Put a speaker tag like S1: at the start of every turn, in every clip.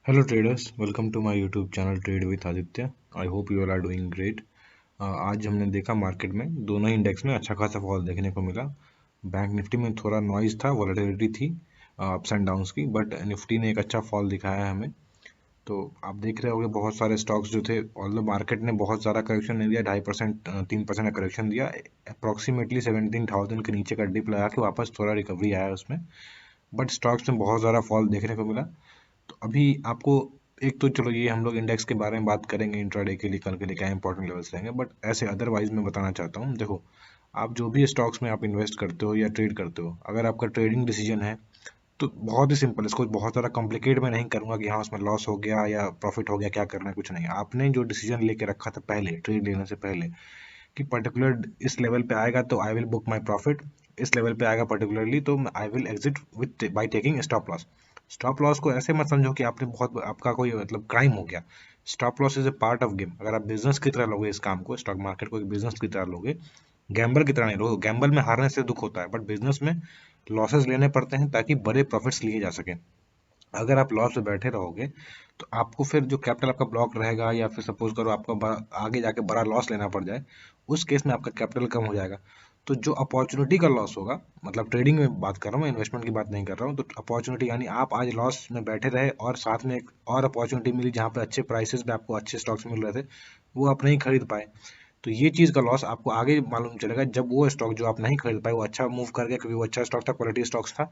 S1: Hello traders, welcome to my YouTube channel Trade with Aditya. I hope you all are doing great. आज हमने देखा market में दोनों index में अच्छा खासा फॉल देखने को मिला। बैंक निफ्टी में थोड़ा नॉइज था, वॉलेटिलिटी थी अप्स एंड डाउन्स की, बट निफ्टी ने एक अच्छा फॉल दिखाया है हमें। तो आप देख रहे होंगे बहुत सारे स्टॉक्स जो थे, ऑल्दो मार्केट ने बहुत सारा करेक्शन नहीं दिया, 2.5% 3% का करेक्शन दिया, अप्रॉक्सीमेटली 17,000 के नीचे का डिप लगा के वापस थोड़ा रिकवरी आया उसमें, बट स्टॉक्स में बहुत ज़्यादा फॉल देखने को मिला। तो अभी आपको एक तो चलो ये हम लोग इंडेक्स के बारे में बात करेंगे, इंट्राडे के लिए कल के लिए क्या इंपॉर्टेंट लेवल्स रहेंगे, बट ऐसे अदरवाइज मैं बताना चाहता हूँ। देखो, आप जो भी स्टॉक्स में आप इन्वेस्ट करते हो या ट्रेड करते हो, अगर आपका ट्रेडिंग डिसीजन है तो बहुत ही सिंपल, इसको बहुत ज़्यादा कॉम्प्लिकेट मैं नहीं करूंगा कि हाँ उसमें लॉस हो गया या प्रॉफिट हो गया, क्या करना है, कुछ नहीं। आपने जो डिसीजन लेके रखा था पहले ट्रेड लेने से पहले कि पर्टिकुलर इस लेवल पे आएगा तो I will book my profit, इस लेवल पे आएगा पर्टिकुलरली तो I will exit with by taking stop loss. Stop loss को ऐसे मत समझो कि आपने बहुत आपका कोई मतलब क्राइम हो गया। Stop loss is a part of game. अगर आप बिजनेस की तरह लोगे इस काम को, स्टॉक मार्केट को एक बिजनेस की तरह लोगे, गैम्बल की तरह नहीं लोगे। गैम्बल में हारने से दुख होता है, बट बिजनेस में लॉसेस लेने पड़ते हैं ताकि बड़े प्रॉफिट्स लिए जा सके। अगर आप लॉस में बैठे रहोगे तो आपको फिर जो कैपिटल आपका ब्लॉक रहेगा, या फिर सपोज करो आपको आगे जाके बड़ा लॉस लेना पड़ जाए, उस केस में आपका कैपिटल कम हो जाएगा। तो जो अपॉर्चुनिटी का लॉस होगा, मतलब ट्रेडिंग में बात कर रहा हूँ मैं, इन्वेस्टमेंट की बात नहीं कर रहा हूँ, तो अपॉर्चुनिटी यानी आप आज लॉस में बैठे रहे और साथ में एक और अपॉर्चुनिटी मिली जहाँ पे अच्छे प्राइसेस पे आपको अच्छे स्टॉक्स मिल रहे थे, वो आप नहीं खरीद पाए। तो ये चीज़ का लॉस आपको आगे मालूम चलेगा जब वो स्टॉक जो आप नहीं खरीद पाए वो अच्छा मूव कर गया, क्योंकि वो अच्छा स्टॉक था, क्वालिटी स्टॉक्स था,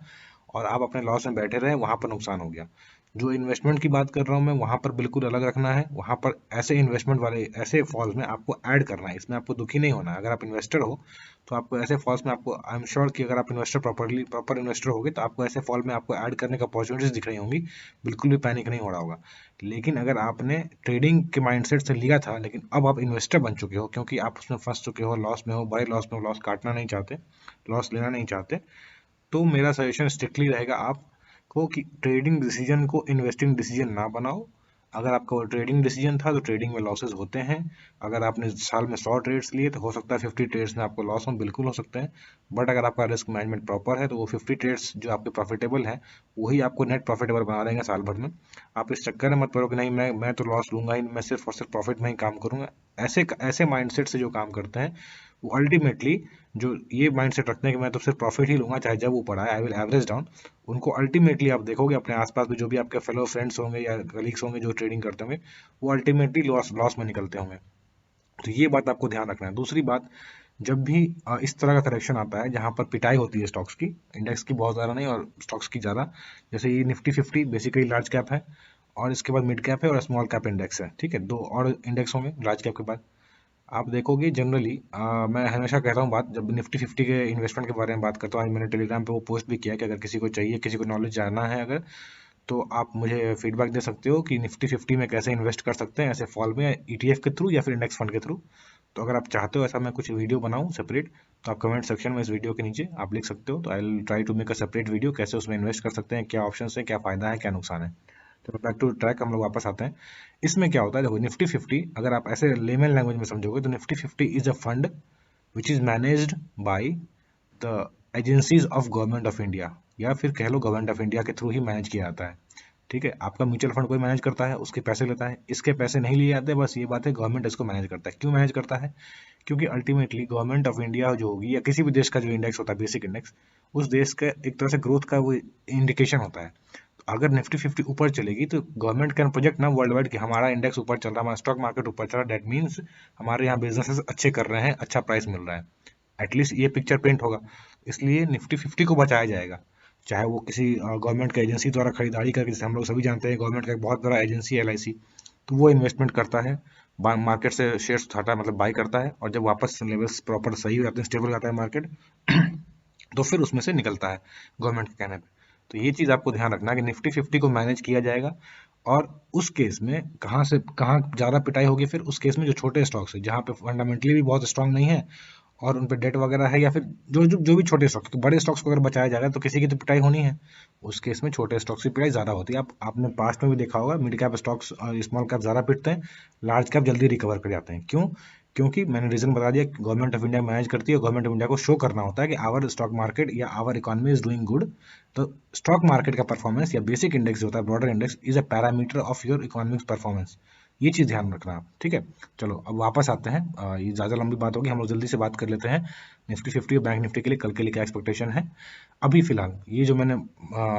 S1: और आप अपने लॉस में बैठे रहे, वहां पर नुकसान हो गया। जो इन्वेस्टमेंट की बात कर रहा हूँ मैं, वहां पर बिल्कुल अलग रखना है। वहां पर ऐसे इन्वेस्टमेंट वाले ऐसे फॉल्स में आपको ऐड करना है, इसमें आपको दुखी नहीं होना है। अगर आप इन्वेस्टर हो तो आपको ऐसे फॉल्स में आपको, आई एम श्योर कि अगर आप इन्वेस्टर प्रॉपर इन्वेस्टर होगे तो आपको ऐसे फॉल में आपको ऐड करने का अपॉर्चुनिटीज दिख रही होंगी, बिल्कुल भी पैनिक नहीं हो रहा होगा। लेकिन अगर आपने ट्रेडिंग के माइंडसेट से लिया था, लेकिन अब आप इन्वेस्टर बन चुके हो क्योंकि आप उसमें फंस चुके हो, लॉस में हो, बड़े लॉस में हो, लॉस काटना नहीं चाहते, लॉस लेना नहीं चाहते, तो मेरा सजेशन स्ट्रिक्टली रहेगा आपको कि ट्रेडिंग डिसीजन को इन्वेस्टिंग डिसीजन ना बनाओ। अगर आपका वो ट्रेडिंग डिसीजन था तो ट्रेडिंग में लॉसेस होते हैं। अगर आपने साल में 100 ट्रेड्स लिए तो हो सकता है 50 ट्रेड्स में आपको लॉस हो, बिल्कुल हो सकते हैं। बट अगर आपका रिस्क मैनेजमेंट प्रॉपर है तो वो 50 ट्रेड्स जो आपके प्रॉफिटेबल है वही आपको नेट प्रॉफिटेबल बना देंगे साल भर में। आप इस चक्कर में मत पड़ो कि नहीं मैं तो लॉस लूंगा ही, मैं सिर्फ और सिर्फ प्रॉफिट में ही काम करूंगा। ऐसे ऐसे माइंडसेट से जो काम करते हैं वो अल्टीमेटली, जो ये माइंडसेट रखते हैं कि मैं तो सिर्फ प्रॉफिट ही लूंगा चाहे जब ऊपर आए, आई विल एवरेज डाउन, उनको अल्टीमेटली आप देखोगे अपने आसपास में जो भी आपके फेलो फ्रेंड्स होंगे या कलीग्स होंगे जो ट्रेडिंग करते होंगे, वो अल्टीमेटली लॉस लॉस में निकलते होंगे। तो ये बात आपको ध्यान रखना है। दूसरी बात, जब भी इस तरह का करेक्शन आता है जहां पर पिटाई होती है स्टॉक्स की, इंडेक्स की बहुत ज़्यादा नहीं और स्टॉक्स की ज़्यादा, जैसे ये निफ्टी 50 बेसिकली लार्ज कैप है, और इसके बाद मिड कैप है और स्मॉल कैप इंडेक्स है, ठीक है, दो और इंडेक्स होंगे लार्ज कैप के बाद। आप देखोगे जनरली, मैं हमेशा कहता हूँ बात, जब निफ्टी 50 के इन्वेस्टमेंट के बारे में बात करता हूँ, आज मैंने टेलीग्राम पे वो पोस्ट भी किया कि अगर किसी को चाहिए, किसी को नॉलेज जानना है अगर, तो आप मुझे फीडबैक दे सकते हो कि निफ्टी 50 में कैसे इन्वेस्ट कर सकते हैं ऐसे फॉल में, ईटीएफ के थ्रू या फिर इंडेक्स फंड के थ्रू। तो अगर आप चाहते हो ऐसा मैं कुछ वीडियो बनाऊं सेपरेट, तो आप कमेंट सेक्शन में इस वीडियो के नीचे आप लिख सकते हो, तो I will try to make a separate video कैसे उसमें इन्वेस्ट कर सकते हैं, क्या ऑप्शन है, क्या फायदा है, क्या नुकसान है। चलो बैक टू ट्रैक, हम लोग वापस आते हैं। इसमें क्या होता है, देखो निफ्टी 50 अगर आप ऐसे लेमन लैंग्वेज में समझोगे तो Nifty 50 is a fund which is managed by the agencies of government of India, या फिर कह लो गवर्नमेंट ऑफ इंडिया के थ्रू ही मैनेज किया जाता है। ठीक है, आपका म्यूचुअल फंड कोई मैनेज करता है, उसके पैसे लेता है, इसके पैसे नहीं लिए जाते, बस ये बात है, गवर्नमेंट इसको मैनेज करता है। क्यों मैनेज करता है? क्योंकि अल्टीमेटली गवर्नमेंट ऑफ इंडिया जो होगी, या किसी भी देश का जो इंडेक्स होता है बेसिक इंडेक्स, उस देश का एक तरह से ग्रोथ का वो इंडिकेशन होता है। तो अगर निफ्टी 50 ऊपर चलेगी तो गवर्नमेंट कैन प्रोजेक्ट ना वर्ल्ड वाइड कि हमारा इंडेक्स ऊपर चल रहा है, हमारा स्टॉक मार्केट ऊपर चल रहा है, दैट मीन्स हमारे यहाँ बिजनेसेस अच्छे कर रहे हैं, अच्छा प्राइस मिल रहा है। एटलीस्ट ये पिक्चर पेंट होगा। इसलिए निफ्टी 50 को बचाया जाएगा, चाहे वो किसी गवर्नमेंट का एजेंसी द्वारा खरीदारी करके, जैसे हम लोग सभी जानते हैं गवर्नमेंट का एक बहुत बड़ा एजेंसी है एलआईसी, तो वो इन्वेस्टमेंट करता है, मार्केट से शेयर्स उठाता है, मतलब बाई करता है, और जब वापस लेवल्स प्रॉपर सही हो जाते हैं, स्टेबल हो जाता है मार्केट, तो फिर उसमें से निकलता है गवर्नमेंट के कहने पे। तो ये चीज़ आपको ध्यान रखना है कि निफ्टी 50 को मैनेज किया जाएगा। और उस केस में कहाँ से कहाँ ज़्यादा पिटाई होगी, फिर उस केस में जो छोटे स्टॉक्स है जहाँ पे फंडामेंटली भी बहुत स्ट्रांग नहीं है और उन पे डेट वगैरह है, या फिर जो भी छोटे स्टॉक्स, तो बड़े स्टॉक्स को अगर बचाया जाएगा तो किसी की तो पिटाई होनी है। उस केस में छोटे स्टॉक्स की पिटाई ज़्यादा होती है। आपने पास्ट में भी देखा होगा, मिड कैप स्टॉक्स और स्मॉल कैप ज़्यादा पिटते हैं, लार्ज कैप जल्दी रिकवर कर जाते हैं। क्यों? क्योंकि मैंने रीजन बता दिया, गवर्नमेंट ऑफ इंडिया मैनेज करती है, गवर्नमेंट ऑफ इंडिया को शो करना होता है कि आवर स्टॉक मार्केट या our economy is doing good. तो स्टॉक मार्केट का परफॉर्मेंस या बेसिक इंडेक्स जो होता है, broader index, is a parameter of your economic performance. ये चीज ध्यान रखना आप, ठीक है। चलो अब वापस आते हैं, ये ज्यादा लंबी बात होगी, हम लोग जल्दी से बात कर लेते हैं निफ्टी 50 और बैंक निफ्टी के लिए कल के लिए क्या एक्सपेक्टेशन है। अभी फिलहाल ये जो मैंने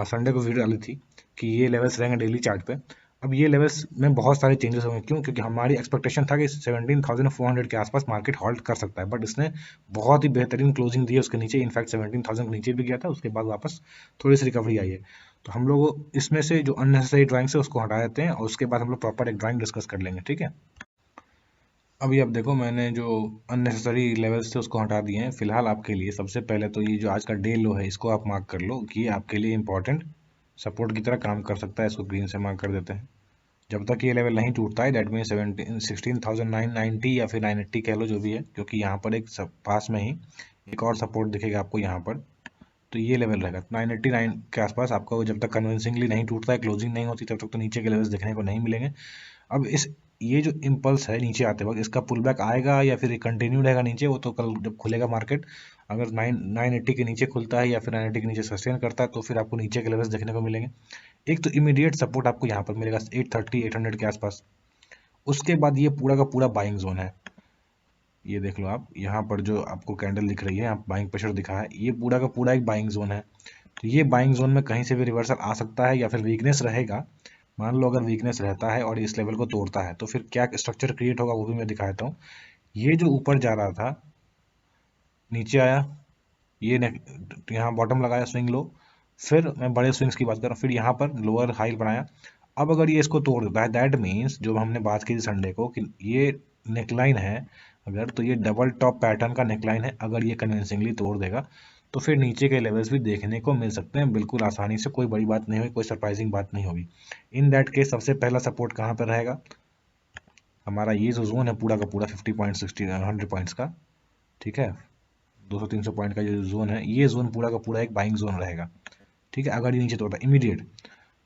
S1: संडे को वीडियो डाली थी कि ये लेवल्स रहेंगे डेली चार्ट पे, अब ये लेवल्स में बहुत सारे चेंजेस होंगे। क्यों? क्योंकि हमारी एक्सपेक्टेशन था कि 17,400 के आसपास मार्केट हॉल्ट कर सकता है, बट इसने बहुत ही बेहतरीन क्लोजिंग दी है उसके नीचे, इनफैक्ट 17,000 के नीचे भी गया था, उसके बाद वापस थोड़ी सी रिकवरी आई है। तो हम लोग इसमें से जो अननेसेसरी ड्राइंग्स है उसको हटा देते हैं और उसके बाद हम लोग प्रॉपर एक ड्राइंग डिस्कस कर लेंगे, ठीक है। अभी आप देखो, मैंने जो अननेसेसरी लेवल्स थे उसको हटा दिए हैं फिलहाल आपके लिए। सबसे पहले तो ये जो आज का डे लो है इसको आप मार्क कर लो कि ये आपके लिए इंपॉर्टेंट सपोर्ट की तरह काम कर सकता है, इसको ग्रीन से मार्क कर देते हैं। जब तक ये लेवल नहीं टूटता है, दैट मीन 16,990 या फिर 980 कह लो, जो भी है, क्योंकि यहाँ पर एक पास में ही एक और सपोर्ट दिखेगा आपको यहाँ पर। तो ये लेवल रहेगा 989 के आसपास आपको, जब तक कन्विंसिंगली नहीं टूटता है, क्लोजिंग नहीं होती, तब तक तो नीचे के लेवल्स देखने को नहीं मिलेंगे। अब ये जो इम्पल्स है नीचे आते वक्त, इसका पुल बैक आएगा या फिर कंटिन्यू रहेगा नीचे, वो तो कल जब खुलेगा मार्केट, अगर 980 के नीचे खुलता है या फिर 980 के नीचे सस्टेन करता है तो फिर आपको नीचे के लेवल्स देखने को मिलेंगे। एक तो इमीडिएट सपोर्ट आपको यहाँ पर मिलेगा 830 800 के आसपास। उसके बाद ये पूरा का पूरा बाइंग जोन है। ये देख लो आप, यहाँ पर जो आपको कैंडल दिख रही है, आप बाइंग प्रेशर दिखा है, ये पूरा का पूरा एक बाइंग जोन है। तो ये बाइंग जोन में कहीं से भी रिवर्सल आ सकता है या फिर वीकनेस रहेगा। मान लो अगर वीकनेस रहता है और इस लेवल को तोड़ता है तो फिर क्या स्ट्रक्चर क्रिएट होगा वो भी मैं दिखा देता हूँ। ये जो ऊपर जा रहा था, नीचे आया, ये यहाँ बॉटम लगाया, स्विंग लो, फिर मैं बड़े स्विंग्स की बात कर रहा हूँ, फिर यहाँ पर लोअर हाई बनाया। अब अगर ये इसको तोड़ देता है, दैट मीन्स जो हमने बात की थी संडे को कि ये नेकलाइन है, अगर तो ये डबल टॉप पैटर्न का नेकलाइन है, अगर ये कन्विंसिंगली तोड़ देगा तो फिर नीचे के लेवल्स भी देखने को मिल सकते हैं बिल्कुल आसानी से, कोई बड़ी बात नहीं होगी, कोई सरप्राइजिंग बात नहीं होगी। इन दैट केस सबसे पहला सपोर्ट कहाँ पर रहेगा, हमारा ये जो जोन है पूरा का पूरा 50 पॉइंट 60 100 पॉइंट्स का, ठीक है, 200-300 पॉइंट का जो जोन है, ये जोन पूरा का पूरा एक बाइंग जोन रहेगा, ठीक है। अगर ये नीचे तोड़ता इमीडिएट,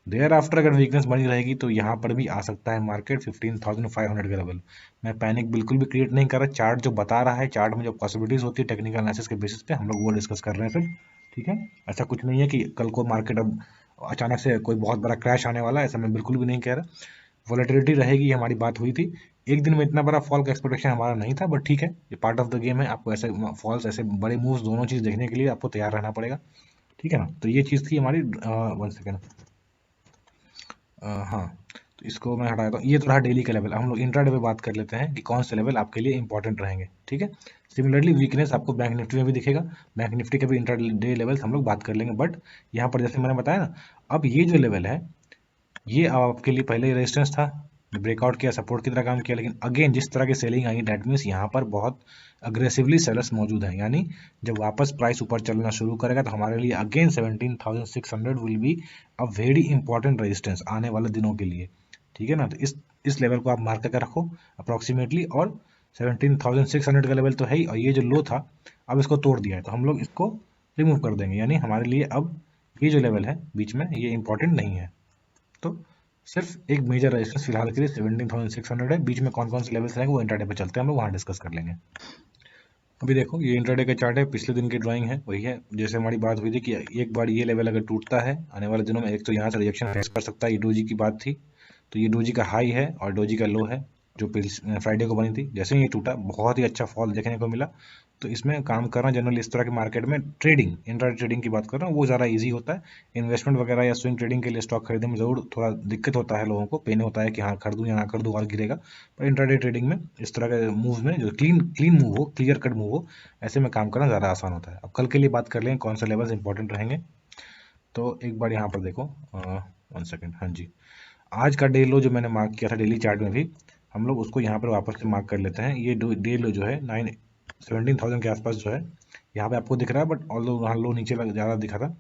S1: देयर आफ्टर अगर वीकनेस बनी रहेगी तो यहाँ पर भी आ सकता है मार्केट 15,500 के लेवल। मैं पैनिक बिल्कुल भी क्रिएट नहीं कर रहा, चार्ट जो बता रहा है, चार्ट में जो पॉसिबिलिटीज होती है टेक्निकल एनालिसिस के बेसिस पे हम लोग वो डिस्कस कर रहे हैं सिर्फ, ठीक है। ऐसा कुछ नहीं है कि कल को मार्केट अब अचानक से कोई बहुत बड़ा क्रैश आने वाला है, ऐसा मैं बिल्कुल भी नहीं कह रहा। वॉलेटिलिटी रहेगी, हमारी बात हुई थी, एक दिन में इतना बड़ा फॉल का एक्सपेक्टेशन हमारा नहीं था, बट ठीक है, ये पार्ट ऑफ द गेम है। आपको ऐसे फॉल्स, ऐसे बड़े मूव्स, दोनों चीज देखने के लिए आपको तैयार रहना पड़ेगा, ठीक है ना। तो ये चीज थी हमारी, 1 सेकेंड, हाँ, तो इसको मैं हटा देता हूँ। ये तो रहा डेली का लेवल। हम लोग इंट्राडे पे बात कर लेते हैं कि कौन से लेवल आपके लिए इंपॉर्टेंट रहेंगे, ठीक है। सिमिलरली वीकनेस आपको बैंक निफ्टी में भी दिखेगा, बैंक निफ्टी के भी इंट्राडे लेवल्स हम लोग बात कर लेंगे, बट यहाँ पर जैसे मैंने बताया ना, अब ये जो लेवल है ये आपके लिए पहले रेजिस्टेंस था, ब्रेकआउट किया, सपोर्ट की तरह काम किया, लेकिन अगेन जिस तरह की सेलिंग आई, डेट मीन्स यहाँ पर बहुत अग्रेसिवली सेलर्स मौजूद हैं, यानी जब वापस प्राइस ऊपर चलना शुरू करेगा तो हमारे लिए again 17,600 will be a very important resistance आने वाले दिनों के लिए, ठीक है ना। तो इस लेवल को आप मार्क करके रखो अप्रोक्सीमेटली, और 17,600 का लेवल तो है ही, और ये जो लो था अब इसको तोड़ दिया है तो हम लोग इसको रिमूव कर देंगे, यानी हमारे लिए अब ये जो लेवल है बीच में ये इंपॉर्टेंट नहीं है। तो सिर्फ एक मेजर रेजिस्टेंस फिलहाल के लिए 17,600 है, बीच में कौन कौन से लेवल्स रहेंगे वो इंट्राडे पे चलते हैं, हम लोग वहाँ डिस्कस कर लेंगे। अभी देखो, ये इंट्राडे का चार्ट है, पिछले दिन की ड्राइंग है, वही है जैसे हमारी बात हुई थी कि एक बार ये लेवल अगर टूटता है आने वाले दिनों में, एक तो यहाँ से रिएक्शन फेस कर सकता है, ये डोजी की बात थी, तो ये डोजी का हाई है और डोजी का लो है जो फ्राइडे को बनी थी। जैसे ही ये टूटा बहुत ही अच्छा फॉल देखने को मिला, तो इसमें काम करना जनरली इस तरह के मार्केट में, ट्रेडिंग, इंट्राडे ट्रेडिंग की बात कर रहा हूँ, वो ज़्यादा इजी होता है। इन्वेस्टमेंट वगैरह या स्विंग ट्रेडिंग के लिए स्टॉक खरीदने में जरूर थोड़ा दिक्कत होता है, लोगों को पेन होता है कि हाँ खरीदूँ या ना खरीदूँ और गिरेगा, पर इंट्राडे ट्रेडिंग में इस तरह के मूव में जो क्लीन मूव हो, क्लियर कट मूव हो, ऐसे में काम करना ज़्यादा आसान होता है। अब कल के लिए बात कर लें कौन से लेवल्स इंपॉर्टेंट रहेंगे, तो एक बार यहाँ पर देखो, 1 सेकेंड, हाँ जी, आज का डे लो जो मैंने मार्क किया था डेली चार्ट में भी, हम लोग उसको यहाँ पर वापस से मार्क कर लेते हैं। ये डे लो जो है 17,000 के आसपास जो है यहाँ पे आपको दिख रहा है, बट ऑल्दो वहाँ लो नीचे ज़्यादा दिखा था,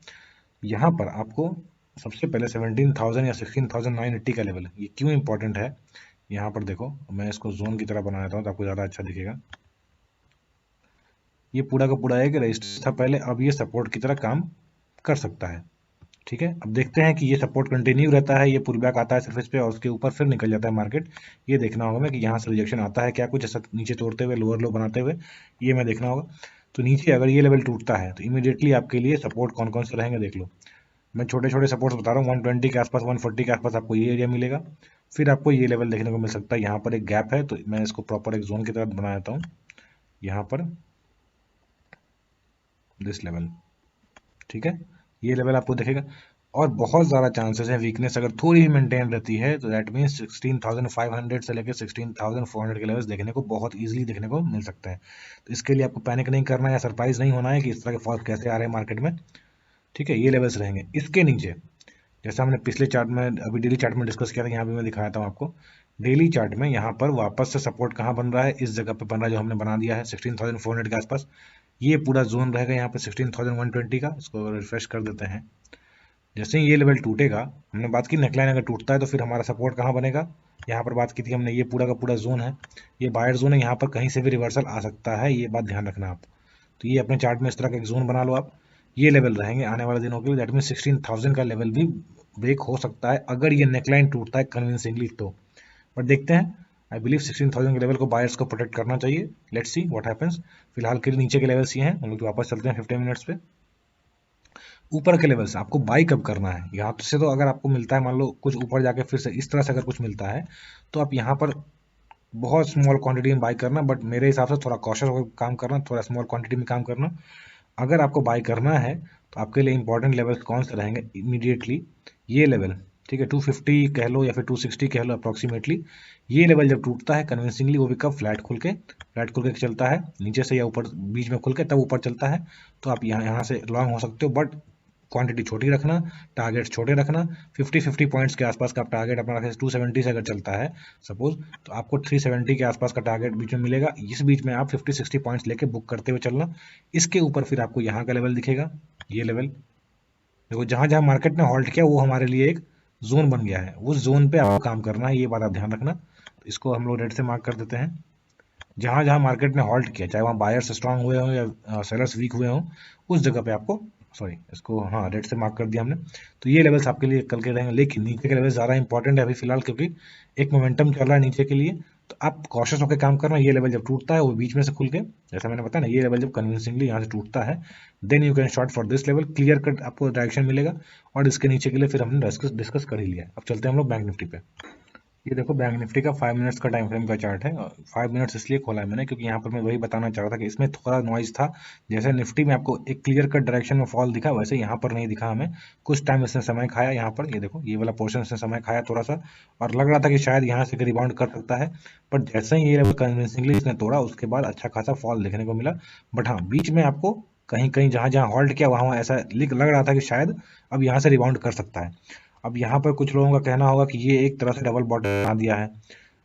S1: यहाँ पर आपको सबसे पहले 17,000 या 16,980 का लेवल है। ये क्यों इंपॉर्टेंट है, यहाँ पर देखो, मैं इसको जोन की तरह बना देता हूँ तो आपको ज़्यादा अच्छा दिखेगा। ये पूरा का पूरा एक रेजिस्टेंस था पहले, अब ये सपोर्ट की तरह काम कर सकता है, ठीक है, अब देखते हैं कि ये सपोर्ट कंटिन्यू रहता है, ये पुल बैक आता है सरफेस पे और उसके ऊपर फिर निकल जाता है मार्केट। ये देखना होगा हमें कि यहाँ से रिजेक्शन आता है क्या कुछ ऐसा नीचे तोड़ते हुए, लोअर लो बनाते हुए, ये मैं देखना होगा। तो नीचे अगर ये लेवल टूटता है तो इमीडिएटली आपके लिए सपोर्ट कौन कौन से रहेंगे देख लो। मैं छोटे छोटे सपोर्ट्स बता रहा हूँ, 120 के आसपास, 140 के आसपास आपको ये एरिया मिलेगा। फिर आपको ये लेवल देखने को मिल सकता है, यहाँ पर एक गैप है तो मैं इसको प्रॉपर एक जोन की तरह बना देता हूँ, यहाँ पर दिस लेवल। ठीक है, ये लेवल आपको दिखेगा। और बहुत ज़्यादा चांसेस है वीकनेस अगर थोड़ी भी मेंटेन रहती है तो दैट मीन्स 16,500 से लेकर 16,400 के लेवल्स देखने को बहुत इजीली देखने को मिल सकते हैं। तो इसके लिए आपको पैनिक नहीं करना है या सरप्राइज नहीं होना है कि इस तरह के फॉल्स कैसे आ रहे हैं मार्केट में। ठीक है, ये लेवल्स रहेंगे। इसके नीचे जैसा हमने पिछले चार्ट में, अभी डेली चार्ट में डिस्कस किया था, यहाँ भी मैं दिखाया था आपको। डेली चार्ट में यहाँ पर वापस से सपोर्ट कहाँ बन रहा है, इस जगह पे बन रहा है जो हमने बना दिया है 16,400 के आसपास। ये पूरा जोन रहेगा यहाँ पे 16,120 का। इसको रिफ्रेश कर देते हैं। जैसे ही ये लेवल टूटेगा, हमने बात की नेकलाइन अगर टूटता है तो फिर हमारा सपोर्ट कहाँ बनेगा, यहाँ पर बात की थी हमने, ये पूरा का पूरा जोन है, ये बायर जोन है, यहाँ पर कहीं से भी रिवर्सल आ सकता है, ये बात ध्यान रखना आप। तो ये अपने चार्ट में इस तरह का एक जोन बना लो आप। ये लेवल रहेंगे आने वाले दिनों के लिए, दैट मीन 16,000 का लेवल भी ब्रेक हो सकता है अगर ये नेकलाइन टूटता है कन्विंसिंगली तो। बट देखते हैं, आई बिलीव 16,000 के लेवल को बायर्स को प्रोटेक्ट करना चाहिए। Let's see what happens. फिलहाल के लिए नीचे के लेवल्स ये हैं, हम लोग वापस चलते हैं 15 मिनट्स पे। ऊपर के लेवल से आपको बाई कब करना है, यहाँ से तो अगर आपको मिलता है मान लो कुछ ऊपर जाके फिर से इस तरह से अगर कुछ मिलता है तो आप यहाँ पर बहुत स्मॉल क्वांटिटी में बाई करना, बट मेरे हिसाब से थोड़ा कॉशियस होकर काम करना, थोड़ा स्मॉल क्वांटिटी में काम करना। अगर आपको बाई करना है तो आपके लिए इंपॉर्टेंट लेवल्स कौन से रहेंगे इमीडिएटली, ये लेवल। ठीक है, 250 कह लो या फिर 260 कह लो अप्रॉक्सीमेटली। ये लेवल जब टूटता है कन्विंसिंगली, वो भी कब, फ्लैट खुल के चलता है नीचे से या ऊपर बीच में खुल के तब ऊपर चलता है, तो आप यहाँ से लॉन्ग हो सकते हो, बट क्वांटिटी छोटी रखना, टारगेट छोटे रखना। 50 पॉइंट्स के आसपास का आप टारगेट अपना रखें। 270 से अगर चलता है सपोज, तो आपको 370 के आसपास का टारगेट बीच में मिलेगा। इस बीच में आप 50-60 पॉइंट्स लेके बुक करते हुए चलना। इसके ऊपर फिर आपको यहाँ का लेवल दिखेगा, ये लेवल देखो, जहाँ जहाँ मार्केट ने हॉल्ट किया वो हमारे लिए एक जोन बन गया है, उस जोन पे आपको काम करना है, ये बात आप ध्यान रखना। तो इसको हम लोग रेड से मार्क कर देते हैं। जहाँ जहाँ मार्केट ने हॉल्ट किया, चाहे वहाँ बायर्स स्ट्रांग हुए हों या सेलर्स वीक हुए हों, उस जगह पे आपको, सॉरी इसको हाँ रेड से मार्क कर दिया हमने। तो ये लेवल्स आपके लिए कल के रहेंगे, लेकिन नीचे के लेवल ज़्यादा इंपॉर्टेंट है अभी फिलहाल, क्योंकि एक मोमेंटम चल रहा है नीचे के लिए। तो आप कॉशियस होकर काम करना। ये लेवल जब टूटता है वो बीच में से खुल के, जैसा मैंने बताया ना, ये लेवल जब कन्विंसिंगली यहाँ से टूटता है then you can short for this level, clear cut आपको डायरेक्शन मिलेगा। और इसके नीचे के लिए फिर हमने डिस्कस कर ही लिया है। अब चलते हैं हम लोग बैंक निफ्टी पे। ये देखो बैंक निफ्टी का 5 मिनट्स का टाइम फ्रेम का चार्ट है। 5 मिनट्स इसलिए खोला है मैंने क्योंकि यहाँ पर मैं वही बताना चाह रहा था कि इसमें थोड़ा नॉइज था। जैसे निफ्टी में आपको एक क्लियर कट डायरेक्शन में फॉल दिखा, वैसे यहाँ पर नहीं दिखा हमें। कुछ टाइम इसने समय खाया यहाँ पर, ये देखो ये वाला पोर्शन इसने समय खाया थोड़ा सा, और लग रहा था कि शायद यहाँ से रिबाउंड कर सकता है। बट जैसे ही ये लेवल कन्विंसिंगली इसने तोड़ा, उसके बाद अच्छा खासा फॉल देखने को मिला। बट हाँ, बीच में आपको कहीं कहीं जहाँ जहाँ हॉल्ट किया वहाँ ऐसा लग रहा था कि शायद अब यहाँ से रिबाउंड कर सकता है। अब यहाँ पर कुछ लोगों का कहना होगा कि ये एक तरह से डबल बॉटम बना दिया है।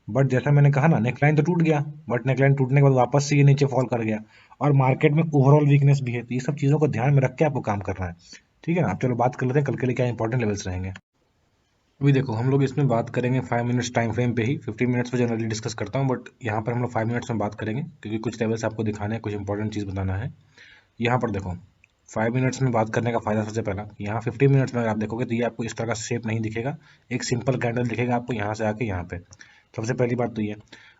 S1: बट जैसा मैंने कहा ना, नेकलाइन तो टूट गया, बट नेकलाइन टूटने के बाद वापस से ये नीचे फॉल कर गया, और मार्केट में ओवरऑल वीकनेस भी है। तो ये सब चीज़ों को ध्यान में रख के आपको काम करना है। ठीक है ना, अब चलो बात कर लेते हैं कल के लिए क्या इंपॉर्टेंट लेवल्स रहेंगे। अभी देखो हम लोग इसमें बात करेंगे 5 मिनट्स टाइम फ्रेम पे ही। 15 मिनट्स पे जनरली डिस्कस करता हूँ, बट यहाँ पर हम लोग 5 मिनट्स में बात करेंगे क्योंकि कुछ लेवल्स आपको दिखाने हैं, कुछ इंपॉर्टेंट चीज़ बताना है। यहाँ पर देखो 5 मिनट्स में बात करने का फायदा सबसे पहला, यहाँ 15 मिनट्स में अगर आप देखोगे तो ये आपको इस तरह का शेप नहीं दिखेगा, एक सिंपल कैंडल दिखेगा आपको यहाँ से आके यहाँ पे। सबसे पहली बात तो ये।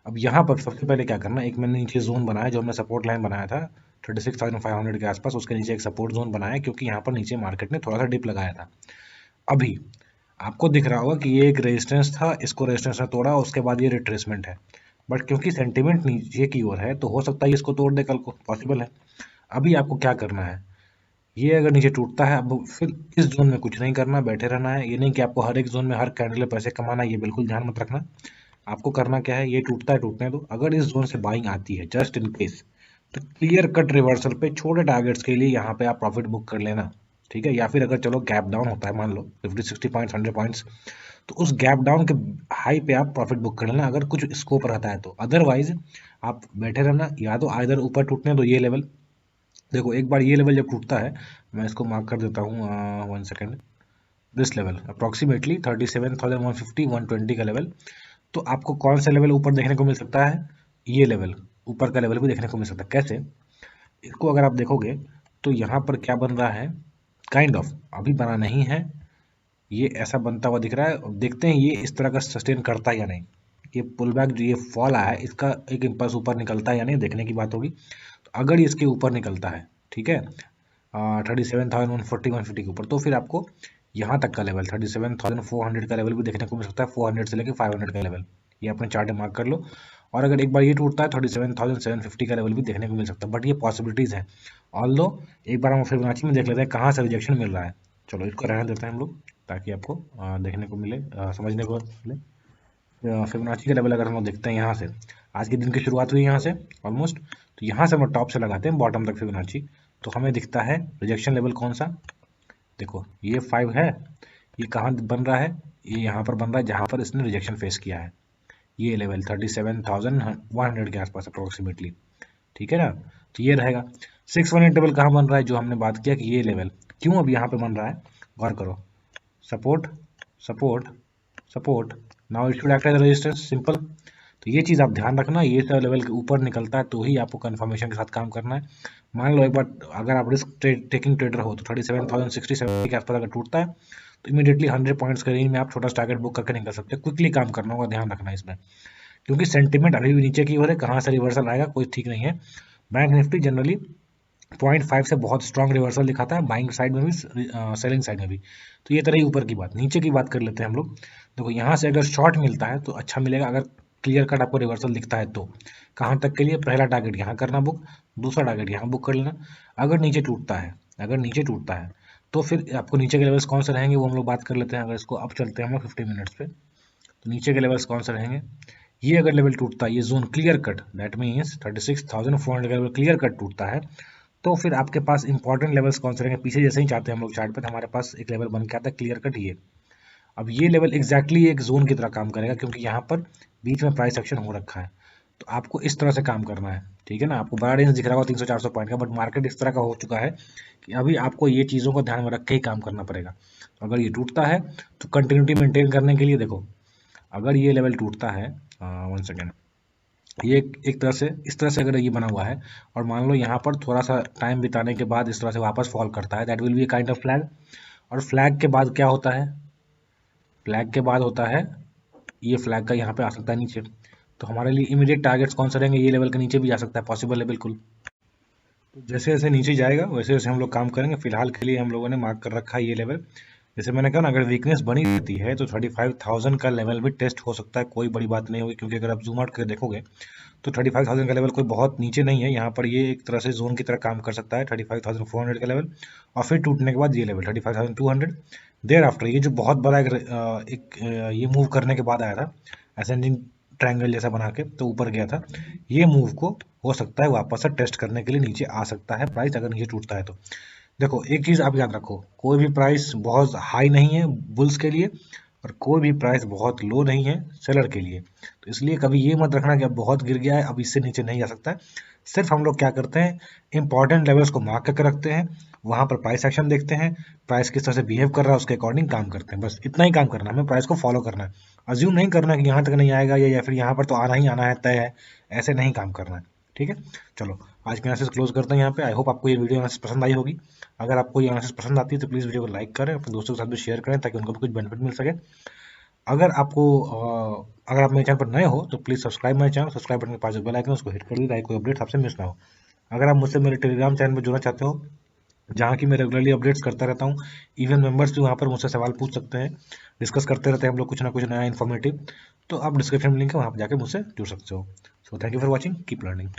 S1: अब यहाँ पर सबसे पहले क्या करना, एक मैंने नीचे जोन बनाया, जो हमने सपोर्ट लाइन बनाया था 36,500 के आसपास, उसके नीचे एक सपोर्ट जोन बनाया क्योंकि यहाँ पर नीचे मार्केट ने थोड़ा सा डिप लगाया था। अभी आपको दिख रहा होगा कि ये एक रेजिस्टेंस था, इसको रेजिस्टेंस ने तोड़ा, उसके बाद ये रिट्रेसमेंट है। बट क्योंकि सेंटिमेंट नीचे की ओर है तो हो सकता है इसको तोड़ दे कल को, पॉसिबल है। अभी आपको क्या करना है, ये अगर नीचे टूटता है अब फिर इस जोन में कुछ नहीं करना, बैठे रहना है। ये नहीं कि आपको हर एक जोन में हर कैंडल में पैसे कमाना है, ये बिल्कुल ध्यान मत रखना। आपको करना क्या है, ये टूटता है टूटने दो। अगर इस जोन से बाइंग आती है जस्ट इन केस, तो क्लियर कट रिवर्सल पे छोटे टारगेट्स के लिए यहाँ पे आप प्रॉफिट बुक कर लेना। ठीक है, या फिर अगर चलो गैप डाउन होता है मान लो 50-60 पॉइंट्स 100 पॉइंट्स, तो उस गैप डाउन के हाई पे आप प्रॉफिट बुक कर लेना अगर कुछ स्कोप रहता है तो। अदरवाइज आप बैठे रहना, या तो आइदर ऊपर टूटने दो ये लेवल। देखो एक बार ये लेवल जब टूटता है, मैं इसको मार्क कर देता हूँ 1 सेकेंड, दिस लेवल अप्रॉक्सीमेटली 37,150 120 का लेवल। तो आपको कौन सा लेवल ऊपर देखने को मिल सकता है, ये लेवल ऊपर का लेवल भी देखने को मिल सकता है। कैसे, इसको अगर आप देखोगे तो यहाँ पर क्या बन रहा है, काइंड ऑफ अभी बना नहीं है, ये ऐसा बनता हुआ दिख रहा है। देखते हैं ये इस तरह का सस्टेन करता है या नहीं। ये पुल बैक जो ये फॉल आया है इसका एक इम्पल्स ऊपर निकलता है या नहीं, देखने की बात होगी। तो अगर ये इसके ऊपर निकलता है, ठीक है, 37,140 के ऊपर, तो फिर आपको यहाँ तक का लेवल 37,400 का लेवल भी देखने को मिल सकता है, 400 से लेकर 500 का लेवल, ये अपने चार्ट में मार्क कर लो। और अगर एक बार ये टूटता है 37,750 का लेवल भी देखने को मिल सकता है, बट ये पॉसिबिलिटीज है। ऑल्दो एक बार हम फिबोनाची में देख लेते हैं कहाँ से रिजेक्शन मिल रहा है। चलो इसको रहने देते हैं हम लोग, ताकि आपको देखने को मिले, समझने को मिले। फिबोनाची का लेवल अगर हम लोग देखते हैं यहाँ से, आज के दिन की शुरुआत हुई यहाँ से ऑलमोस्ट, तो यहाँ से हम टॉप से लगाते हैं बॉटम तक फिबोनाची, तो हमें दिखता है रिजेक्शन लेवल कौन सा। देखो ये 5 है, ये कहाँ बन रहा है, ये यहाँ पर बन रहा है जहाँ पर इसने रिजेक्शन फेस किया है, ये लेवल 37,100 के आसपास अप्रोक्सीमेटली, ठीक है ना। तो ये रहेगा 618 टेबल कहाँ बन रहा है, जो हमने बात किया कि ये लेवल क्यों अब यहाँ पे बन रहा है, गौर करो। Support support support, now it should act as resistance, simple. तो ये चीज़ आप ध्यान रखना, ये सब लेवल के ऊपर निकलता है तो ही आपको कंफर्मेशन के साथ काम करना है। मान लो एक बार अगर आप रिस्क टेकिंग ट्रेडर हो तो 37,067 के आसपास अगर टूटता है तो इमीडिएटली 100 पॉइंट्स के रेंज में आप छोटा टारगेट बुक करके निकल सकते हैं। क्विकली काम करना होगा, ध्यान रखना इसमें, क्योंकि सेंटिमेंट अभी भी नीचे की ओर है, कहाँ से रिवर्सल आएगा कोई ठीक नहीं है। बैंक निफ्टी जनरली 0.5 से बहुत स्ट्रॉन्ग रिवर्सल दिखाता है, बाइंग साइड में भी सेलिंग साइड में भी। तो ये तरह ही ऊपर की बात, नीचे की बात कर लेते हैं हम लोग। देखो यहाँ से अगर शॉर्ट मिलता है तो अच्छा मिलेगा, अगर क्लियर कट आपको रिवर्सल दिखता है तो कहाँ तक के लिए, पहला टारगेट यहाँ करना बुक, दूसरा टारगेट यहाँ बुक कर लेना। अगर नीचे टूटता है, अगर नीचे टूटता है तो फिर आपको नीचे के लेवल्स कौन से रहेंगे वो हम लोग बात कर लेते हैं। अगर इसको अब चलते हैं हम लोग 50 मिनट्स पे, तो नीचे के लेवल्स कौन से रहेंगे, ये अगर लेवल टूटता है, ये zone clear cut, that means 36,400 का लेवल क्लियर कट टूटता है, तो फिर आपके पास इंपॉर्टेंट लेवल्स कौन से रहेंगे, पीछे जैसे ही चाहते हैं हम लोग चार्ट पे, तो हमारे पास एक लेवल बन के आता है क्लियर कट ये। अब ये लेवल एग्जैक्टली एक जोन की तरह काम करेगा, क्योंकि यहाँ पर बीच में प्राइस एक्शन हो रखा है। तो आपको इस तरह से काम करना है, ठीक है ना। आपको बड़ा रेंज दिख रहा होगा 300-400 पॉइंट का, बट मार्केट इस तरह का हो चुका है कि अभी आपको ये चीज़ों को ध्यान में रख के ही काम करना पड़ेगा। तो अगर ये टूटता है तो कंटिन्यूटी मेंटेन करने के लिए देखो, अगर ये लेवल टूटता है, 1 सेकेंड, ये एक तरह से इस तरह से अगर ये बना हुआ है और मान लो यहाँ पर थोड़ा सा टाइम बिताने के बाद इस तरह से वापस फॉल करता है, that will be kind of flag. और फ्लैग के बाद क्या होता है, फ्लैग के बाद होता है ये फ्लैग का यहाँ पे आ सकता है नीचे। तो हमारे लिए इमीडिएट टारगेट्स कौन से रहेंगे, ये लेवल के नीचे भी जा सकता है, पॉसिबल है बिल्कुल। तो जैसे जैसे नीचे जाएगा वैसे वैसे हम लोग काम करेंगे। फिलहाल के लिए हम लोगों ने मार्क कर रखा है ये लेवल। जैसे मैंने कहा ना, अगर वीकनेस बनी रहती है तो 35,000 का लेवल भी टेस्ट हो सकता है, कोई बड़ी बात नहीं होगी, क्योंकि अगर आप जूम आउट करके देखोगे तो 35,000 का लेवल कोई बहुत नीचे नहीं है। यहाँ पर ये एक तरह से जोन की तरह काम कर सकता है, 35,400 का लेवल, और फिर टूटने के बाद ये लेवल 35,200। देयर आफ्टर ये जो बहुत बड़ा ये मूव करने के बाद आया था असेंडिंग ट्रायंगल जैसा बना के, तो ऊपर गया था, ये मूव को हो सकता है वापस से टेस्ट करने के लिए नीचे आ सकता है प्राइस, अगर नीचे टूटता है तो। देखो एक चीज़ आप याद रखो, कोई भी प्राइस बहुत हाई नहीं है बुल्स के लिए और कोई भी प्राइस बहुत लो नहीं है सेलर के लिए। तो इसलिए कभी ये मत रखना कि अब बहुत गिर गया है अब इससे नीचे नहीं जा सकता है। सिर्फ हम लोग क्या करते हैं, इंपॉर्टेंट लेवल्स को मार्क करके रखते हैं, वहाँ पर प्राइस एक्शन देखते हैं, प्राइस किस तरह से बिहेव कर रहा है उसके अकॉर्डिंग काम करते हैं। बस इतना ही काम करना है, हमें प्राइस को फॉलो करना है। अज्यूम नहीं करना है कि यहाँ तक नहीं आएगा या फिर यहाँ पर तो आना ही आना है, तय है, ऐसे नहीं काम करना है, ठीक है। चलो आज के एनालिसिस क्लोज करते हैं यहाँ पे। आई होप आपको ये वीडियो एनालिसिस पसंद आई होगी। अगर आपको ये एनालिसिस पसंद आती है तो प्लीज़ वीडियो को लाइक करें, अपने दोस्तों के साथ भी शेयर करें, ताकि उनको भी कुछ बेनिफिट मिल सके। अगर आपको अगर आप मेरे चैनल पर नए हो तो please subscribe my channel, subscribe button के पास जो बेल आइकन उसको हिट कर दीजिए, ताकि कोई अपडेट आपसे मिस ना हो। अगर आप मुझसे मेरे टेलीग्राम चैनल पर जुड़ना चाहते हो, जहाँ की मैं रेगुलरली अपडेट्स करता रहता हूँ, इवन मेंबर्स भी वहाँ पर मुझसे सवाल पूछ सकते हैं, डिस्कस करते रहते हैं हम लोग कुछ ना कुछ नया इन्फॉर्मेटिव, तो आप डिस्क्रिप्शन में लिंक है, वहाँ पर जाकर मुझसे जुड़ सकते हो। So thank you for watching, keep learning.